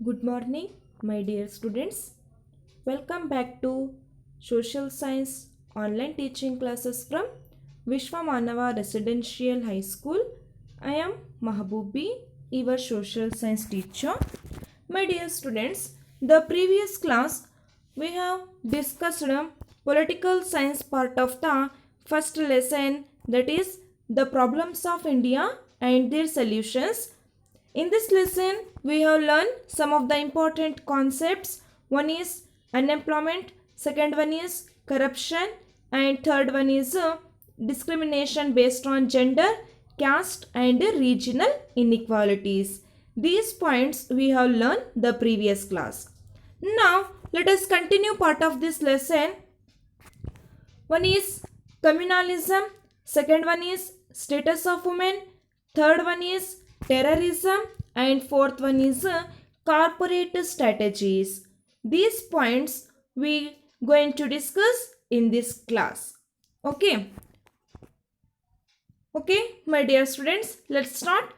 Good morning, my dear students. Welcome back to Social Science online teaching classes from Vishwamanava Residential High School. I am Mahabubi, your social science teacher. My dear students, the previous class we have discussed political science part of the first lesson, that is the problems of India and their solutions. In this lesson, we have learned some of the important concepts. One is unemployment, second one is corruption, and third one is discrimination based on gender, caste, and regional inequalities. These points we have learned the previous class. Now, let us continue part of this lesson. One is communalism, second one is status of women, third one is terrorism, and fourth one is corporate strategies. These points we going to discuss in this class. Okay. Okay, my dear students, let's start.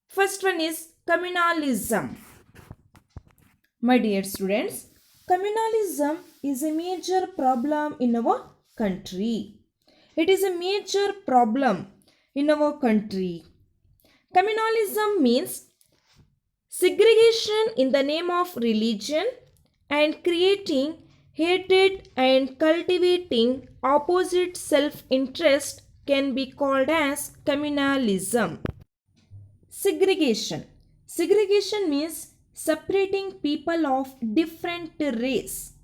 First one is communalism. My dear students, communalism is a major problem in our country. It is a major problem in our country. Communalism means segregation in the name of religion and creating hatred and cultivating opposite self-interest can be called as communalism. Segregation. Segregation means separating people of different race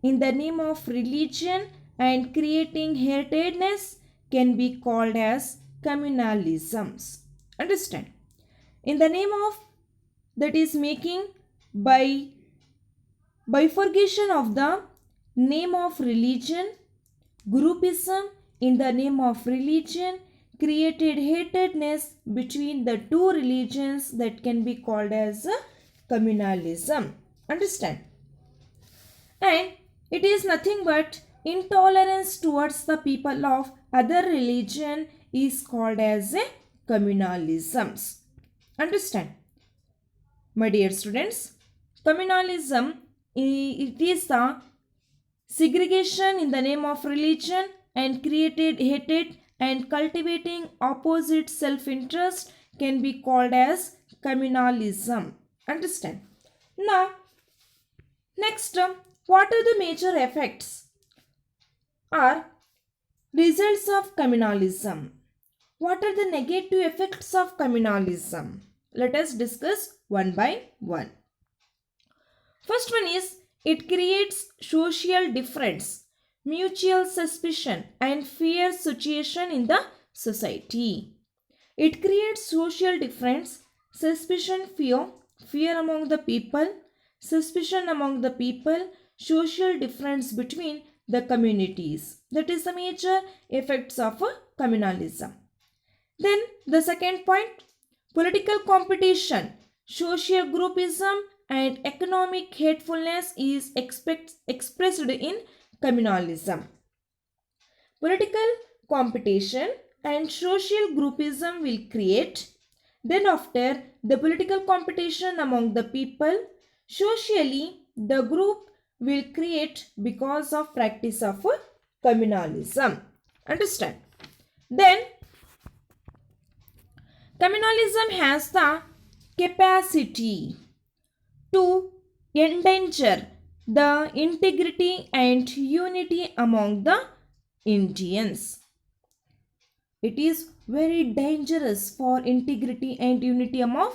in the name of religion and creating hatredness can be called as communalisms. Understand? In the name of, that is making by bifurcation of the name of religion, groupism in the name of religion created hatredness between the two religions that can be called as communalism. Understand? And it is nothing but intolerance towards the people of other religion is called as a communalisms. Understand? My dear students, communalism it is the segregation in the name of religion and created hatred and cultivating opposite self-interest can be called as communalism. Understand? Now, next, what are the major effects or results of communalism? What are the negative effects of communalism? Let us discuss one by one. First one is it creates social difference, mutual suspicion and fear situation in the society. It creates social difference, suspicion, fear among the people, suspicion among the people, social difference between the communities. That is the major effects of communalism. Then the second point, political competition, social groupism and economic hatefulness is expressed in communalism. Political competition and social groupism will create. Then after the political competition among the people, socially the group will create because of practice of communalism. Understand? Then communalism has the capacity to endanger the integrity and unity among the Indians. It is very dangerous for integrity and unity among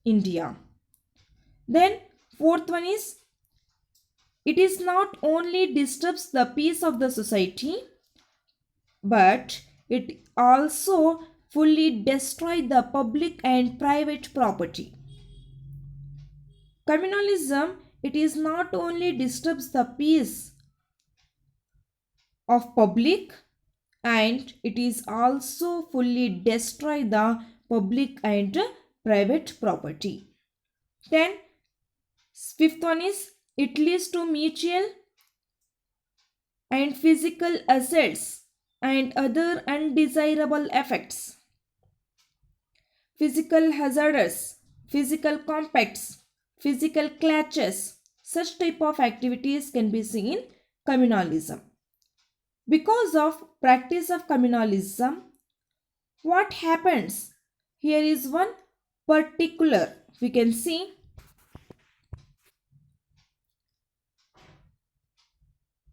India. Then fourth one is it is not only disturbs the peace of the society but it also fully destroy the public and private property. Communalism, it is not only disturbs the peace of public and it is also fully destroy the public and private property. Then fifth one is it leads to mutual and physical assets and other undesirable effects. Physical hazards, physical compacts physical clashes. Such type of activities can be seen in communalism. Because of practice of communalism, what happens? Here is one particular. We can see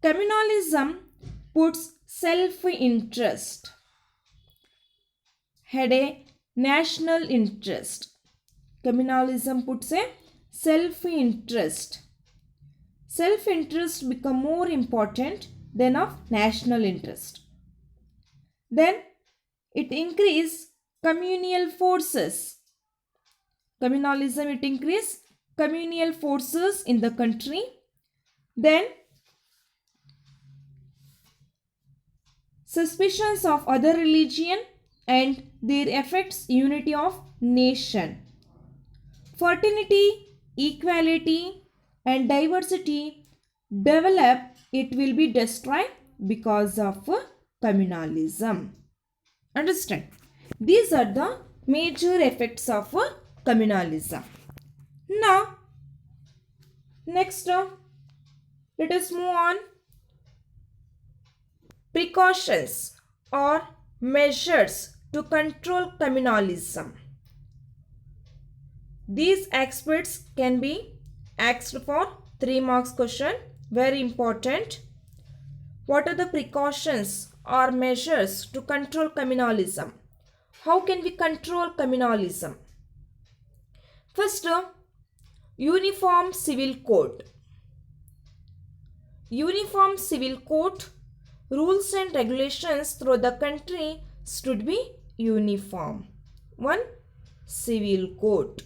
communalism puts self-interest, had a national interest. Communalism puts a self-interest. Self-interest become more important than of national interest. Then it increase communal forces. Communalism, it increase communal forces in the country. Then suspicions of other religion and their affects unity of nation. Fraternity, equality and diversity develop, it will be destroyed because of communalism. Understand? These are the major effects of communalism. Now, next, let us move on. Precautions or measures to control communalism. These aspects can be asked for 3 marks question. Very important. What are the precautions or measures to control communalism? How can we control communalism? First, uniform civil code. Uniform civil code, rules and regulations through the country should be uniform. One, civil code.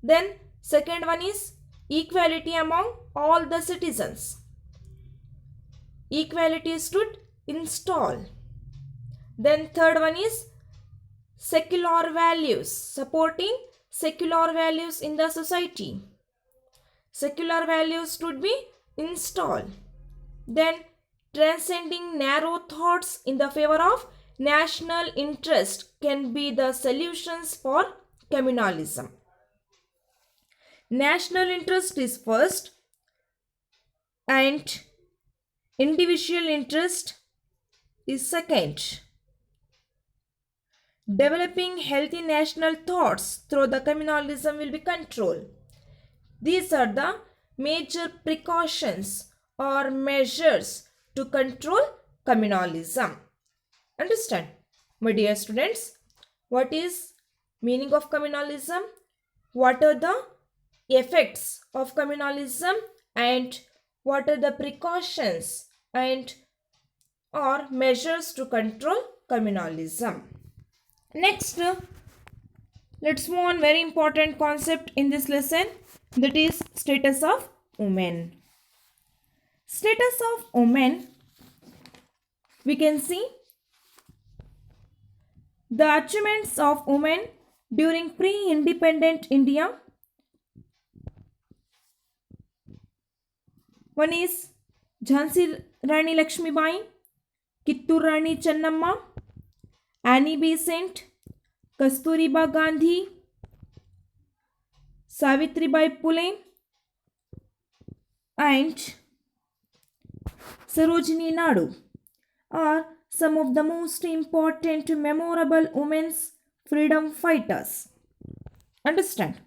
Then second one is equality among all the citizens. Equality should install. Then third one is secular values, supporting secular values in the society. Secular values should be installed. Then transcending narrow thoughts in the favor of national interest can be the solutions for communalism. National interest is first and individual interest is second. Developing healthy national thoughts through the communalism will be controlled. These are the major precautions or measures to control communalism. Understand? My dear students, what is meaning of communalism? What are the effects of communalism and what are the precautions and or measures to control communalism? Next, let's move on very important concept in this lesson, that is status of women. Status of women, we can see the achievements of women during pre-independent India. One is Jhansi Rani Lakshmibai, Kittur Rani Channamma, Annie Besant, Kasturiba Gandhi, Savitribai Phule and Sarojini Naidu are some of the most important memorable women's freedom fighters. Understand?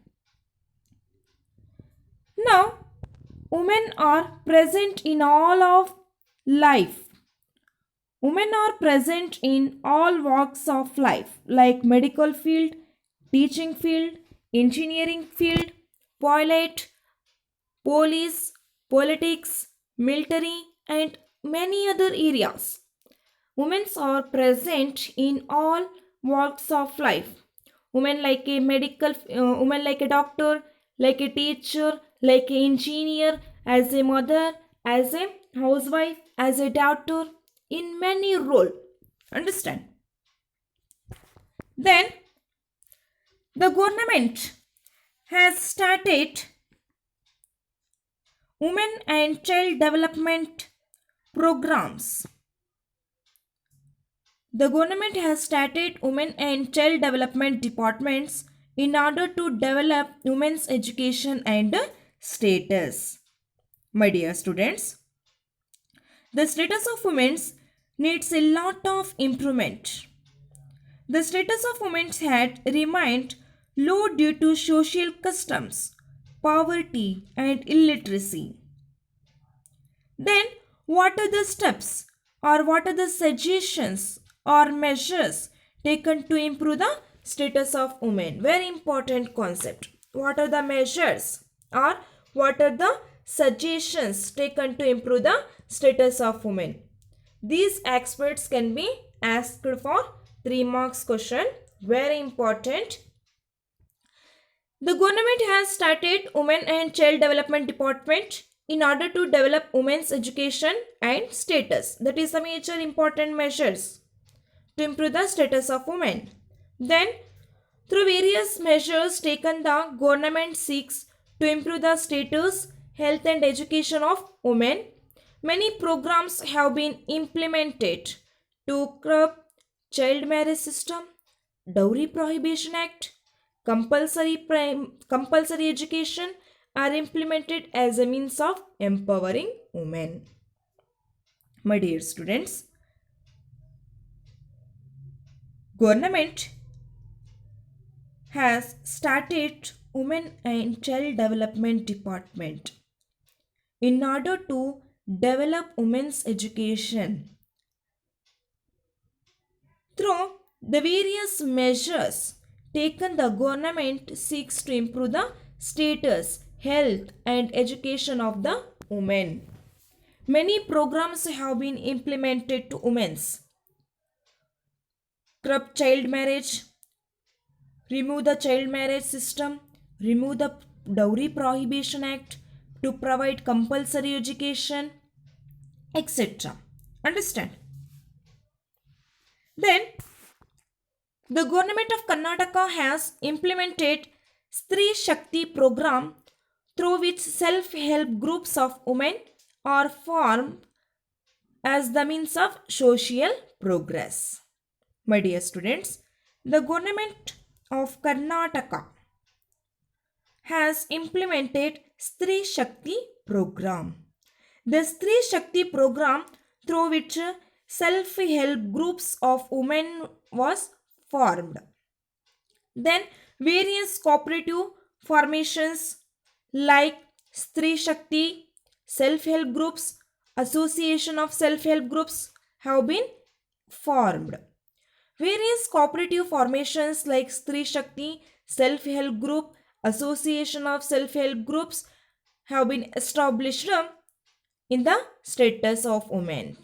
Now, women are present in all of life. Women are present in all walks of life like medical field, teaching field, engineering field, pilot, police, politics, military and many other areas. Women are present in all walks of life. Women like a medical, women like a doctor, like a teacher, like an engineer, as a mother, as a housewife, as a daughter, in many roles. Understand? Then the government has started women and child development programs. The government has started women and child development departments in order to develop women's education and status. My dear students, the status of women needs a lot of improvement. The status of women had remained low due to social customs, poverty, and illiteracy. Then, what are the steps or what are the suggestions or measures taken to improve the status of women? Very important concept. What are the measures or what are the suggestions taken to improve the status of women? These aspects can be asked for 3 marks question. Very important. The government has started Women and Child Development Department in order to develop women's education and status. That is the major important measures to improve the status of women. Then, through various measures taken, the government seeks to improve the status, health and education of women. Many programs have been implemented to curb child marriage system, Dowry Prohibition Act, compulsory education are implemented as a means of empowering women. My dear students, government has started Women and Child Development Department in order to develop women's education. Through the various measures taken, the government seeks to improve the status, health and education of the women. Many programs have been implemented to women's. Curb child marriage, remove the child marriage system, remove the Dowry Prohibition Act to provide compulsory education, etc. Understand? Then, the government of Karnataka has implemented Stree Shakti program through which self-help groups of women are formed as the means of social progress. My dear students, the government of Karnataka has implemented Stree Shakti program. The Stree Shakti program through which self-help groups of women was formed. Then various cooperative formations like Stree Shakti, self-help groups, association of self-help groups have been formed. Various cooperative formations like Stree Shakti, self-help group, association of self-help groups have been established in the status of women.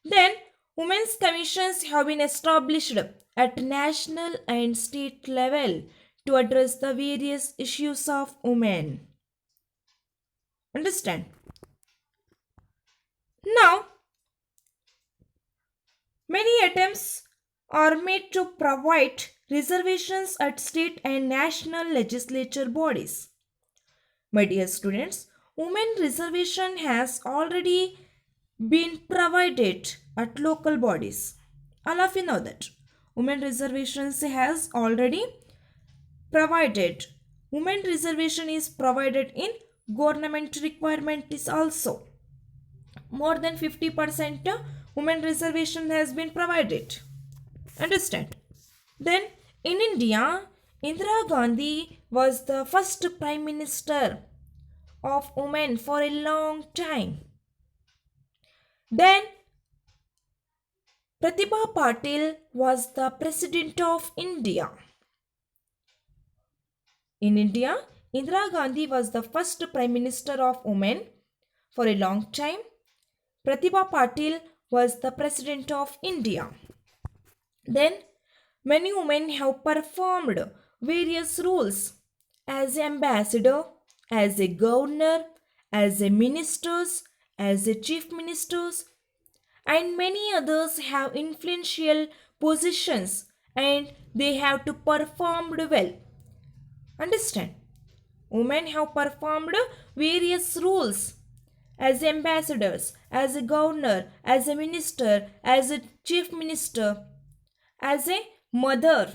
Then, women's commissions have been established at national and state level to address the various issues of women. Understand? Now, many attempts are made to provide reservations at state and national legislature bodies. My dear students, women reservation has already been provided at local bodies. All of you know that. Women reservations has already provided. Women reservation is provided in government requirement is also. More than 50% women reservation has been provided. Understand? Then in India, Indira Gandhi was the first Prime Minister of women for a long time. Then Pratibha Patil was the President of India. In India, Indira Gandhi was the first Prime Minister of women for a long time. Pratibha Patil was the President of India. Then many women have performed various roles as ambassador, as a governor, as a ministers, as a chief ministers, and many others have influential positions and they have to performed well. Understand? Women have performed various roles as ambassadors, as a governor, as a minister, as a chief minister, as a mother,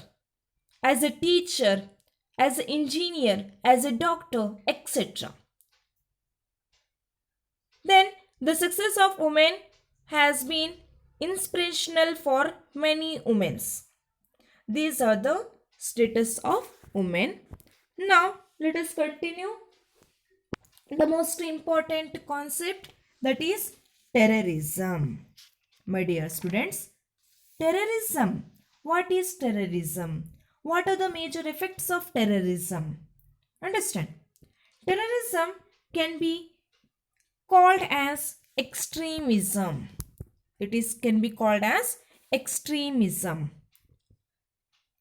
as a teacher, as an engineer, as a doctor, etc. Then the success of women has been inspirational for many women. These are the status of women. Now let us continue the most important concept, that is terrorism. My dear students, terrorism. What is terrorism? What are the major effects of terrorism? Understand? Terrorism can be called as extremism. Can be called as extremism.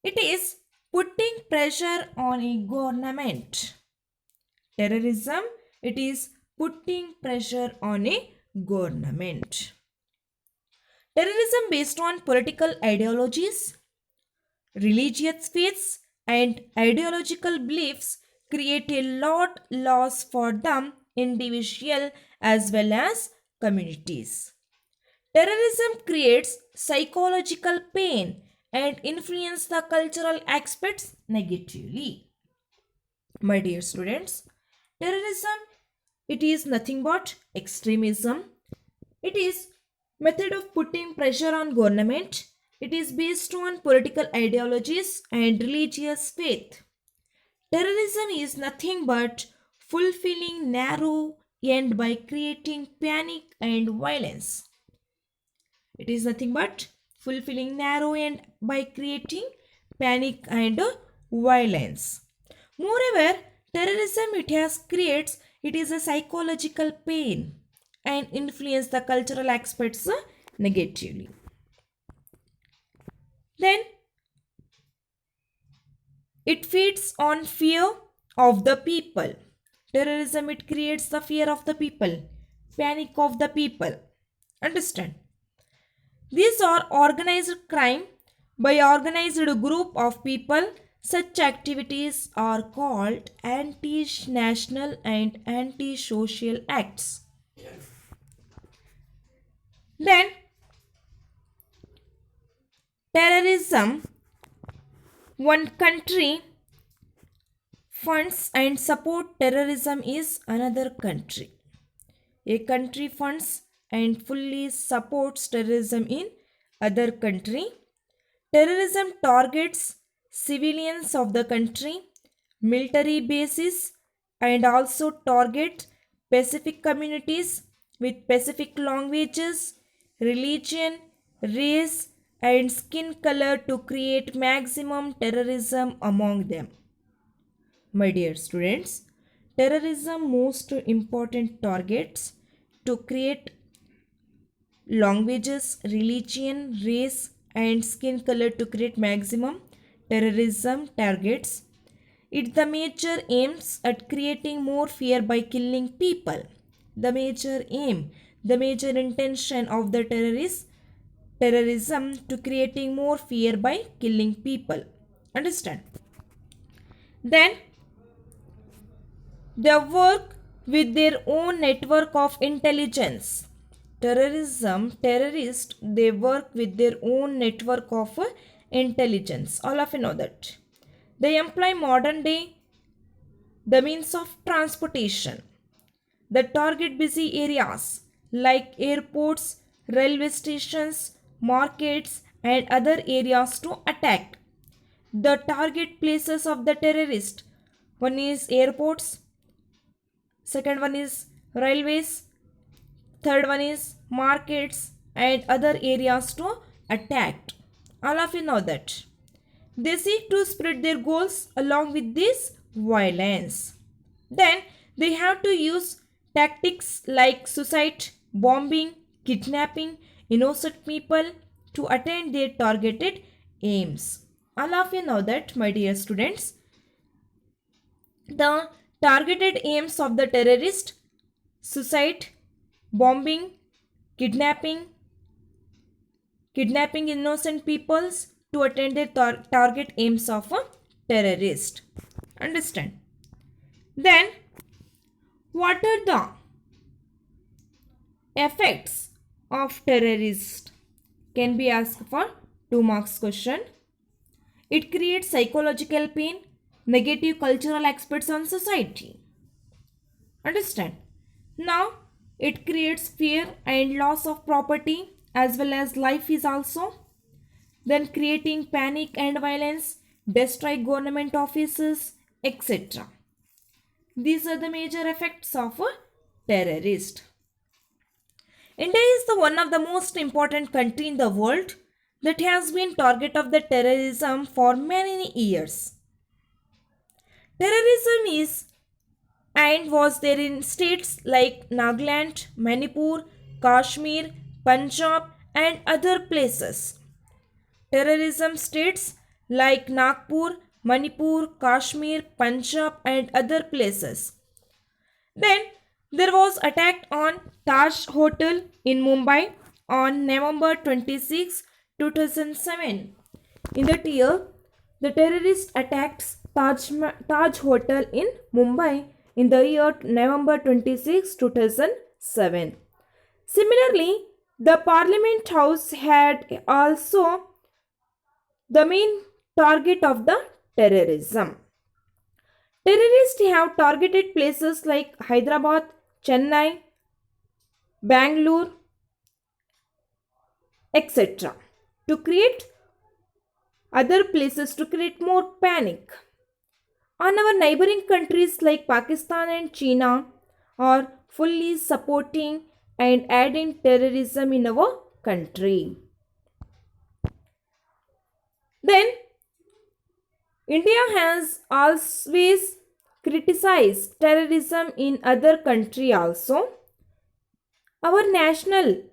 It is putting pressure on a government. Terrorism, it is putting pressure on a government. Terrorism based on political ideologies, religious faiths, and ideological beliefs create a lot loss for the individual as well as communities. Terrorism creates psychological pain and influence the cultural aspects negatively. My dear students, terrorism, it is nothing but extremism. It is method of putting pressure on government. It is based on political ideologies and religious faith. Terrorism is nothing but fulfilling narrow end by creating panic and violence. It is nothing but fulfilling narrow end by creating panic and violence. Moreover, terrorism it is a psychological pain and influence the cultural aspects negatively. Then it feeds on fear of the people. Terrorism, it creates the fear of the people, panic of the people. Understand? These are organized crime by organized group of people. Such activities are called anti-national and anti-social acts. Then terrorism, one country funds and support terrorism is another country. A country funds and fully supports terrorism in other country. Terrorism targets civilians of the country, military bases, and also target specific communities with specific languages, religion, race, and skin color to create maximum terrorism among them. My dear students, terrorism most important targets to create languages, religion, race, and skin color to create maximum terrorism targets. It the major aims at creating more fear by killing people. The major aim, the major intention of the terrorism to creating more fear by killing people. Understand? Then they work with their own network of intelligence. Terrorists, they work with their own network of intelligence. All of you know that. They employ modern day the means of transportation. The target busy areas like airports, railway stations, markets, and other areas to attack. The target places of the terrorist, one is airports, second one is railways, third one is markets and other areas to attack. All of you know that. They seek to spread their goals along with this violence. Then they have to use tactics like suicide, bombing, kidnapping innocent people to attain their targeted aims. All of you know that, my dear students. The targeted aims of the terrorist: suicide, bombing, kidnapping innocent peoples to attain their target aims of a terrorist. Understand? Then, what are the effects of terrorist? Can be asked for 2 marks question. It creates psychological pain, negative cultural aspects on society. Understand? Now, it creates fear and loss of property as well as life is also. Then creating panic and violence, destroy government offices, etc. These are the major effects of a terrorist. India is the one of the most important country in the world that has been target of the terrorism for many years. Terrorism is and was there in states like Nagaland, Manipur, Kashmir, Punjab and other places. Terrorism states like Nagpur, Manipur, Kashmir, Punjab and other places. Then there was attack on Taj Hotel in Mumbai on November 26, 2007. In that year, the terrorist attacked Taj Hotel in Mumbai in the year November 26, 2007. Similarly, the Parliament House had also the main target of the terrorism. Terrorists have targeted places like Hyderabad, Chennai, Bangalore, etc. to create other places to create more panic. On our neighboring countries like Pakistan and China are fully supporting and adding terrorism in our country. Then India has always criticized terrorism in other country also. Our national,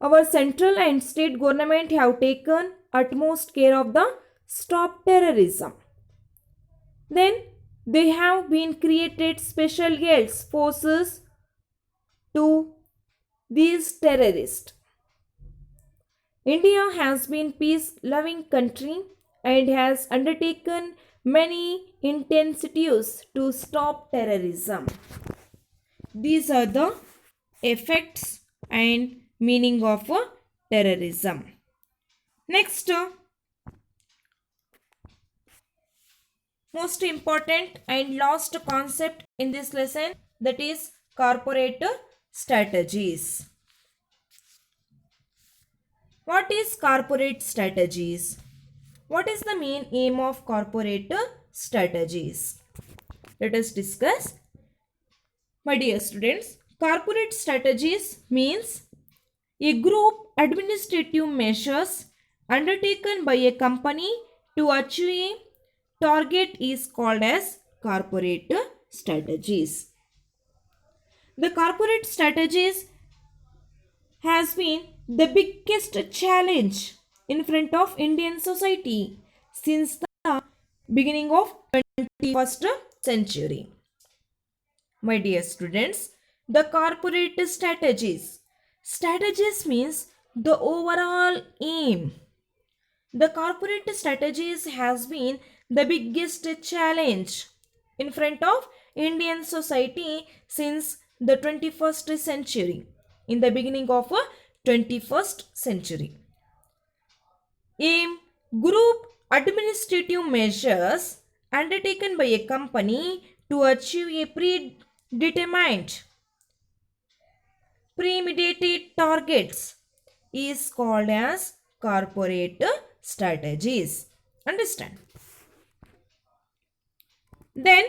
our central and state government have taken utmost care of the stop terrorism. Then they have been created special guards forces to these terrorists. India has been peace-loving country and has undertaken many initiatives to stop terrorism. These are the effects and meaning of terrorism. Next, most important and last concept in this lesson, that is corporate strategies. What is corporate strategies? What is the main aim of corporate strategies? Let us discuss. My dear students, corporate strategies means a group administrative measures undertaken by a company to achieve a target is called as corporate strategies. The corporate strategies has been the biggest challenge in front of Indian society since the beginning of 21st century. My dear students, the corporate strategies. Strategies means the overall aim. The corporate strategies has been the biggest challenge in front of Indian society since the 21st century, in the beginning of 21st century. Aim group administrative measures undertaken by a company to achieve a predetermined premeditated targets is called as corporate strategies. Understand? Then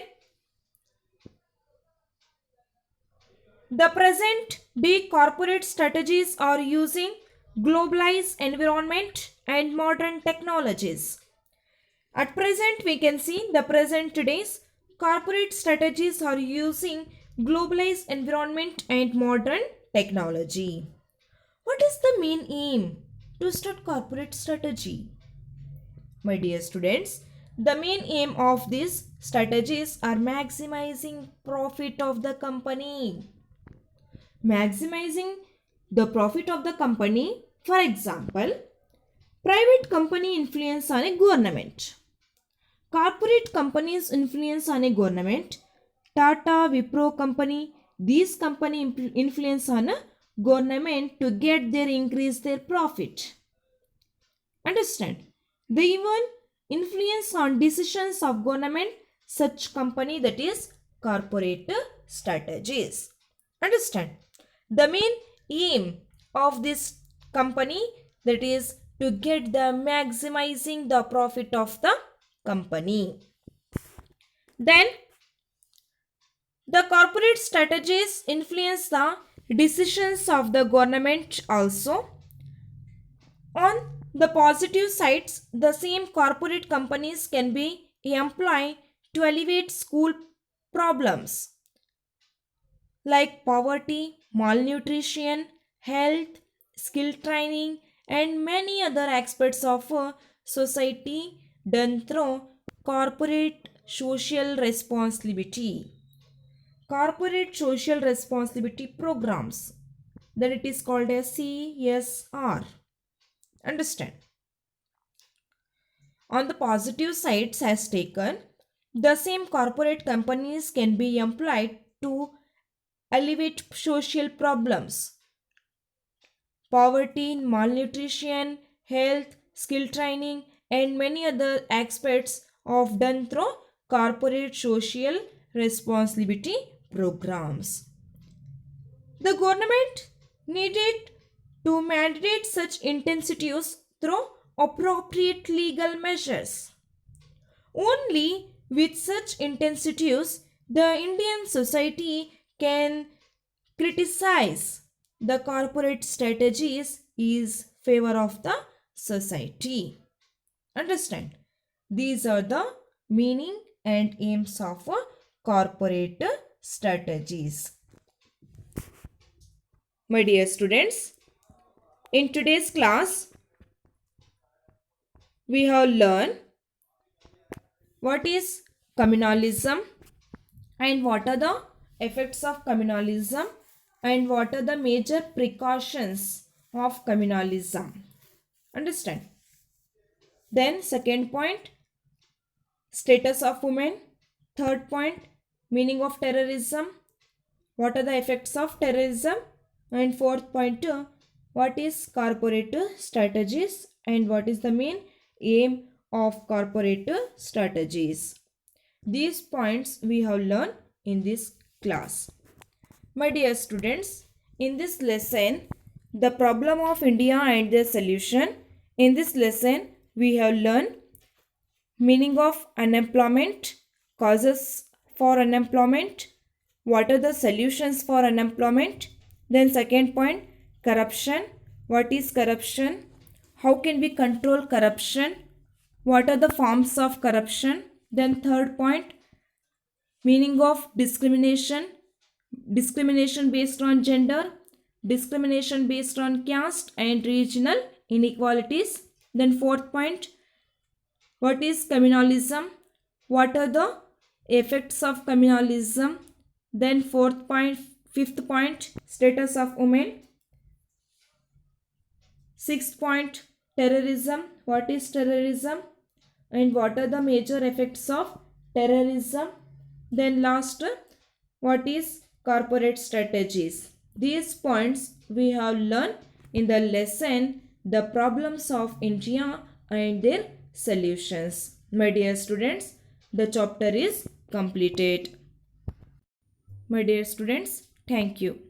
the present day corporate strategies are using globalized environment and modern technologies. At present, we can see the present today's corporate strategies are using globalized environment and modern technology. What is the main aim to start corporate strategy? My dear students, the main aim of these strategies are maximizing profit of the company. Maximizing the profit of the company, for example, private company influence on a government. Corporate companies influence on a government. Tata, Wipro company, these company influence on a government to get their increase their profit. Understand? They even influence on decisions of government such company, that is corporate strategies. Understand? The main aim of this company, that is to get the maximizing the profit of the company. Then the corporate strategies influence the decisions of the government also. On the positive sides, the same corporate companies can be employed to alleviate school problems like poverty, malnutrition, health, skill training, and many other aspects of society done through corporate social responsibility. Corporate social responsibility programs, that it is called as CSR. Understand? On the positive sides has taken, the same corporate companies can be employed to alleviate social problems, poverty, malnutrition, health, skill training, and many other aspects of done through corporate social responsibility programs. The government needed to mandate such intensities through appropriate legal measures. Only with such intensities the Indian society can criticize the corporate strategies is favor of the society. Understand? These are the meaning and aims of corporate strategies. My dear students, in today's class, we have learned what is communalism and what are the effects of communalism and what are the major precautions of communalism. Understand? Then second point, status of women. Third point, meaning of terrorism. What are the effects of terrorism? And fourth point, what is corporate strategies and what is the main aim of corporate strategies. These points we have learned in this class. My dear students, in this lesson, the problem of India and the solution. In this lesson, we have learned meaning of unemployment, causes for unemployment, what are the solutions for unemployment. Then second point, corruption. What is corruption? How can we control corruption? What are the forms of corruption? Then third point, meaning of discrimination. Discrimination based on gender, discrimination based on caste and regional inequalities. Then fourth point, what is communalism? What are the effects of communalism? Then fifth point, status of women. Sixth point, terrorism. What is terrorism? And what are the major effects of terrorism? Then last, what is corporate strategies? These points we have learned in the lesson, the problems of India and their solutions. My dear students, the chapter is completed. My dear students, thank you.